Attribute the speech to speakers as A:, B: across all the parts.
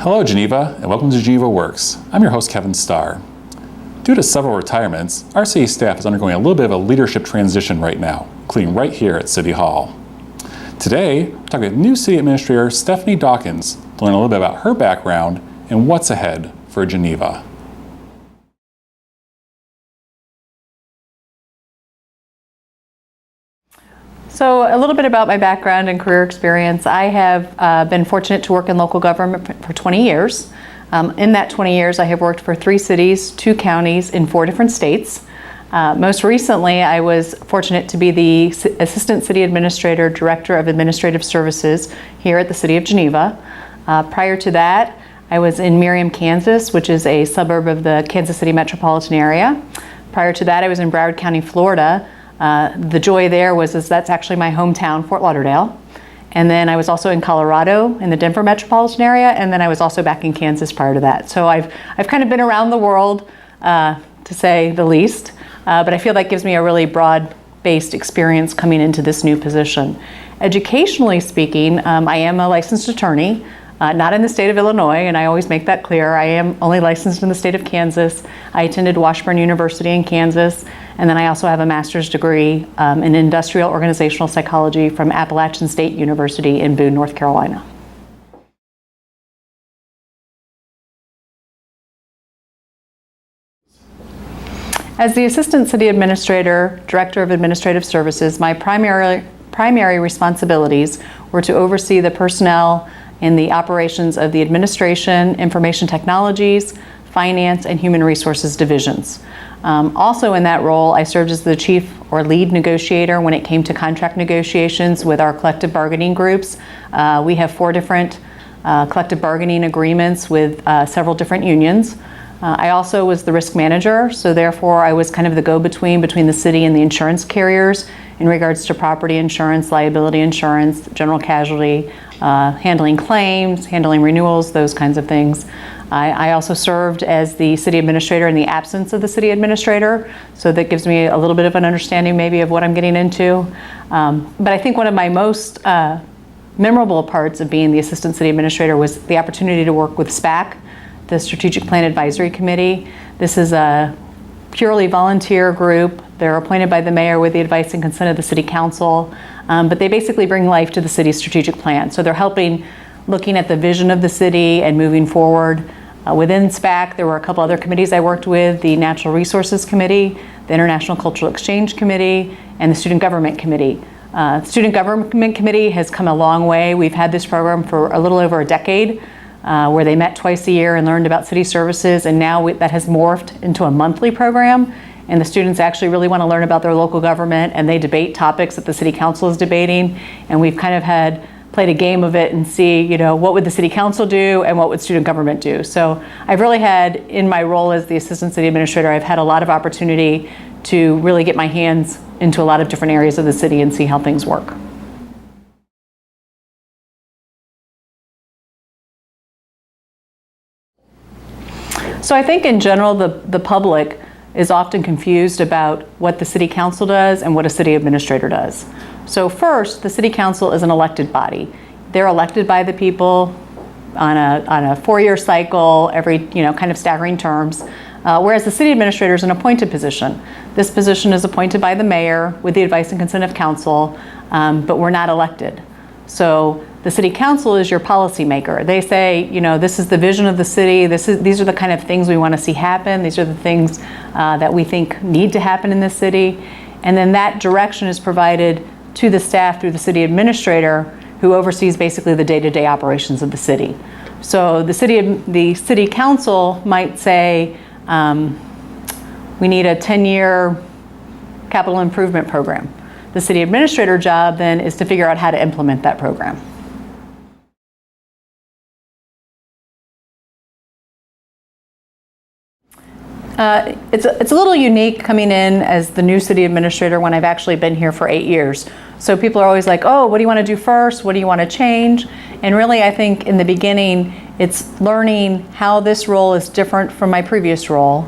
A: Hello Geneva, and welcome to Geneva Works. I'm your host Kevin Starr. Due to several retirements, our city staff is undergoing a little bit of a leadership transition right now, including right here at City Hall. Today, we're talking with new City Administrator Stephanie Dawkins to learn a little bit about her background and what's ahead for Geneva.
B: So a little bit about my background and career experience. I have been fortunate to work in local government for 20 years. In that 20 years, I have worked for 3 cities, 2 counties in 4 different states. Most recently, I was fortunate to be the Assistant City Administrator, Director of Administrative Services here at the City of Geneva. Prior to that, I was in Merriam, Kansas, which is a suburb of the Kansas City metropolitan area. Prior to that, I was in Broward County, Florida. The joy there was that's actually my hometown, Fort Lauderdale. And then I was also in Colorado in the Denver metropolitan area, and then I was also back in Kansas prior to that. So I've kind of been around the world, to say the least, but I feel that gives me a really broad-based experience coming into this new position. Educationally speaking, I am a licensed attorney, not in the state of Illinois, and I always make that clear. I am only licensed in the state of Kansas. I attended Washburn University in Kansas, and then I also have a master's degree in industrial organizational psychology from Appalachian State University in Boone, North Carolina. As the Assistant City Administrator, Director of Administrative Services, my primary responsibilities were to oversee the personnel in the operations of the administration, information technologies, finance, and human resources divisions. Also in that role, I served as the chief or lead negotiator when it came to contract negotiations with our collective bargaining groups. We have 4 different collective bargaining agreements with several different unions. I also was the risk manager, so therefore I was kind of the go-between between the city and the insurance carriers in regards to property insurance, liability insurance, general casualty, handling claims, handling renewals, those kinds of things. I also served as the city administrator in the absence of the city administrator, so that gives me a little bit of an understanding maybe of what I'm getting into. But I think one of my most memorable parts of being the assistant city administrator was the opportunity to work with SPAC, the Strategic Plan Advisory Committee. This is a purely volunteer group. They're appointed by the mayor with the advice and consent of the city council, but they basically bring life to the city's strategic plan. So they're helping looking at the vision of the city and moving forward. Within SPAC, there were a couple other committees I worked with, the Natural Resources Committee, the International Cultural Exchange Committee, and the Student Government Committee. The Student Government Committee has come a long way. We've had this program for a little over a decade, where they met twice a year and learned about city services, and now that has morphed into a monthly program, and the students actually really want to learn about their local government, and they debate topics that the city council is debating, and we've kind of played a game of it and see, what would the city council do and what would student government do. So I've really had, in my role as the assistant city administrator, I've had a lot of opportunity to really get my hands into a lot of different areas of the city and see how things work. So I think in general, the public is often confused about what the city council does and what a city administrator does. So first, the city council is an elected body. They're elected by the people on a 4-year cycle, every kind of staggering terms, whereas the city administrator is an appointed position. This position is appointed by the mayor with the advice and consent of council, but we're not elected. So the city council is your policy maker. They say, this is the vision of the city. These are the kind of things we want to see happen. These are the things that we think need to happen in this city. And then that direction is provided to the staff through the city administrator, who oversees basically the day-to-day operations of the city. So the city council might say, we need a 10-year capital improvement program. The city administrator job then is to figure out how to implement that program. It's a little unique coming in as the new city administrator when I've actually been here for 8 years. So people are always like, oh, what do you want to do first? What do you want to change? And really, I think in the beginning, it's learning how this role is different from my previous role.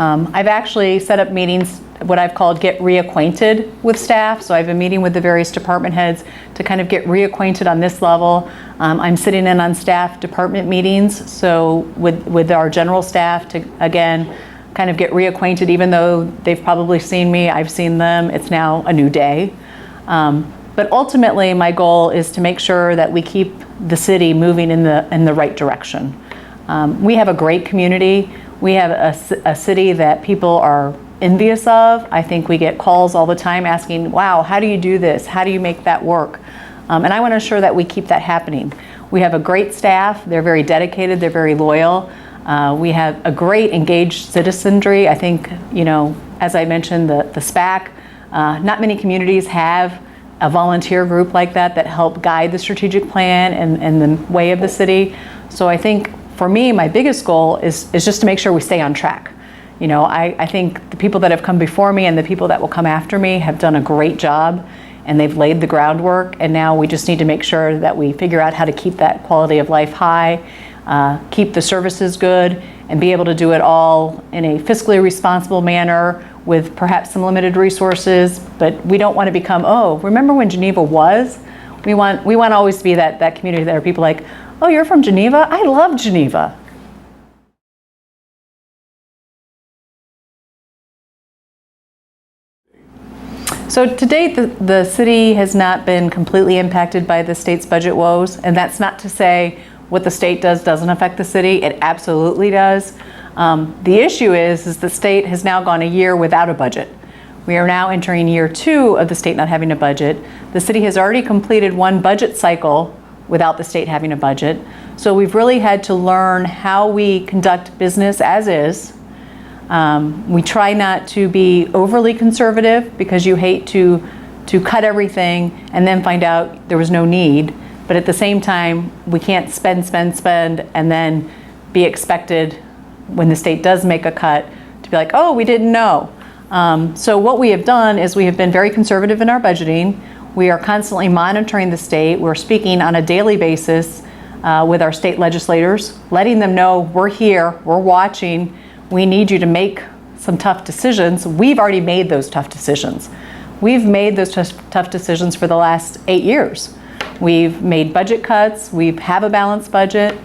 B: I've actually set up meetings, what I've called get reacquainted with staff. So I've been meeting with the various department heads to kind of get reacquainted on this level. I'm sitting in on staff department meetings, so with our general staff to, again, kind of get reacquainted. Even though they've probably seen me, I've seen them, it's now a new day. But ultimately, my goal is to make sure that we keep the city moving in the right direction. We have a great community. We have a city that people are envious of. I think we get calls all the time asking, wow, how do you do this? How do you make that work? And I want to ensure that we keep that happening. We have a great staff. They're very dedicated. They're very loyal. We have a great engaged citizenry. I think, as I mentioned, the SPAC, not many communities have a volunteer group like that help guide the strategic plan and the way of the city. So I think for me, my biggest goal is just to make sure we stay on track. I think the people that have come before me and the people that will come after me have done a great job, and they've laid the groundwork, and now we just need to make sure that we figure out how to keep that quality of life high, keep the services good, and be able to do it all in a fiscally responsible manner with perhaps some limited resources. But we don't want to become, oh, remember when Geneva was? We want always to be that community that are people like, oh, you're from Geneva? I love Geneva. So to date, the city has not been completely impacted by the state's budget woes, and that's not to say what the state does doesn't affect the city. It absolutely does. The issue is the state has now gone a year without a budget. We are now entering year 2 of the state not having a budget. The city has already completed one budget cycle without the state having a budget. So we've really had to learn how we conduct business as is. We try not to be overly conservative because you hate to cut everything and then find out there was no need. But at the same time, we can't spend, and then be expected when the state does make a cut to be like, oh, we didn't know. So what we have done is we have been very conservative in our budgeting. We are constantly monitoring the state. We're speaking on a daily basis with our state legislators, letting them know we're here, we're watching. We need you to make some tough decisions. We've already made those tough decisions. We've made those tough decisions for the last 8 years. We've made budget cuts. We have a balanced budget.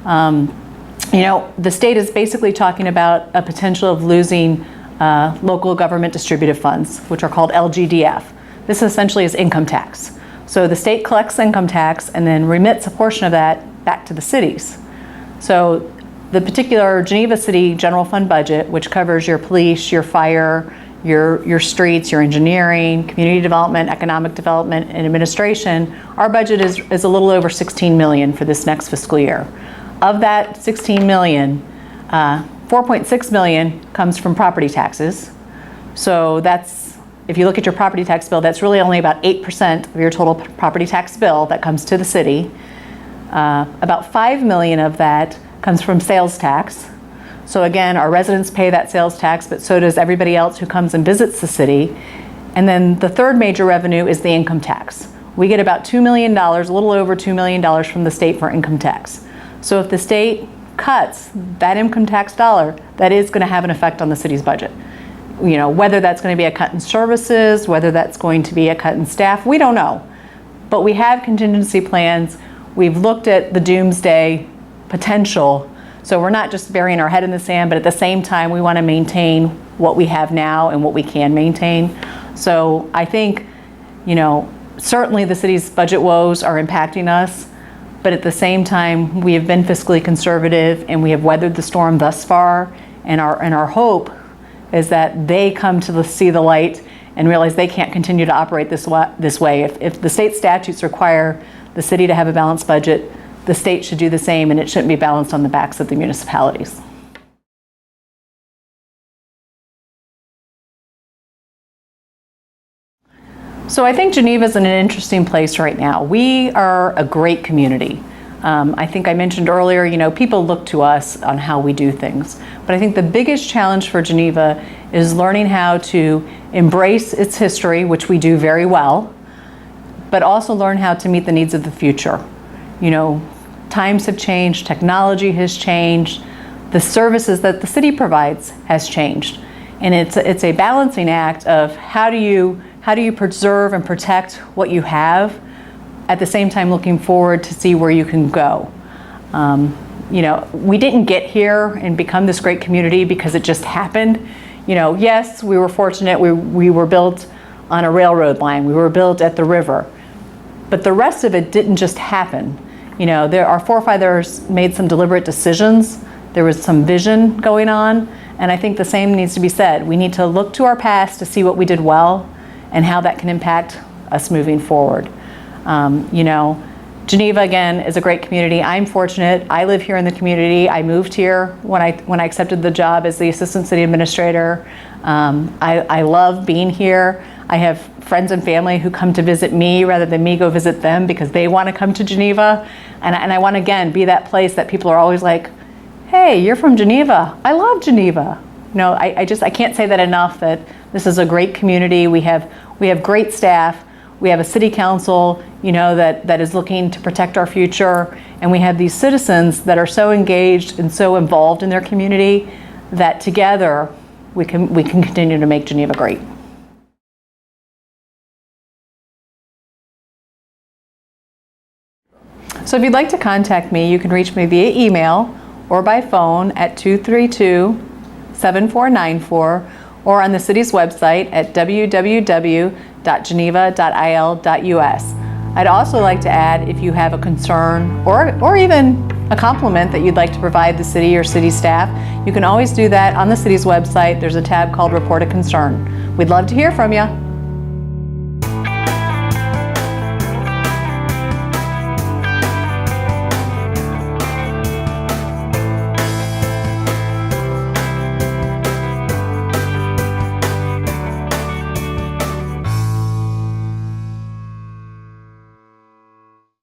B: The state is basically talking about a potential of losing local government distributive funds, which are called LGDF. This essentially is income tax. So the state collects income tax and then remits a portion of that back to the cities. So the particular Geneva City general fund budget, which covers your police, your fire, your streets, your engineering, community development, economic development, and administration, our budget is a little over $16 million for this next fiscal year. Of that $16 million, $4.6 million comes from property taxes. So that's, if you look at your property tax bill, that's really only about 8% of your total property tax bill that comes to the city. About $5 million of that comes from sales tax. So again, our residents pay that sales tax, but so does everybody else who comes and visits the city. And then the third major revenue is the income tax. We get about $2 million, a little over $2 million from the state for income tax. So if the state cuts that income tax dollar, that is going to have an effect on the city's budget. Whether that's going to be a cut in services, whether that's going to be a cut in staff, we don't know. But we have contingency plans. We've looked at the doomsday potential. So we're not just burying our head in the sand, but at the same time, we want to maintain what we have now and what we can maintain. So I think, certainly the city's budget woes are impacting us, but at the same time, we have been fiscally conservative and we have weathered the storm thus far. And our hope is that they come to see the light and realize they can't continue to operate this way. If the state statutes require the city to have a balanced budget, the state should do the same, and it shouldn't be balanced on the backs of the municipalities. So I think Geneva's in an interesting place right now. We are a great community. I think I mentioned earlier, people look to us on how we do things. But I think the biggest challenge for Geneva is learning how to embrace its history, which we do very well, but also learn how to meet the needs of the future. Times have changed, technology has changed, the services that the city provides has changed. And it's a balancing act of how do you preserve and protect what you have, at the same time looking forward to see where you can go. You know, we didn't get here and become this great community because it just happened. You know, yes, we were fortunate. We were built on a railroad line. We were built at the river. But the rest of it didn't just happen. You know, our forefathers made some deliberate decisions. There was some vision going on. And I think the same needs to be said. We need to look to our past to see what we did well and how that can impact us moving forward. You know, Geneva, again, is a great community. I'm fortunate. I live here in the community. I moved here when I accepted the job as the Assistant City Administrator. I love being here. I have friends and family who come to visit me rather than me go visit them because they want to come to Geneva. And I want to, again, be that place that people are always like, hey, you're from Geneva. I love Geneva. You know, I can't say that enough, that this is a great community. We have great staff. We have a city council, you know, that is looking to protect our future. And we have these citizens that are so engaged and so involved in their community that together we can continue to make Geneva great. So if you'd like to contact me, you can reach me via email or by phone at 232-7494 or on the city's website at www.geneva.il.us. I'd also like to add, if you have a concern or even a compliment that you'd like to provide the city or city staff, you can always do that on the city's website. There's a tab called Report a Concern. We'd love to hear from you.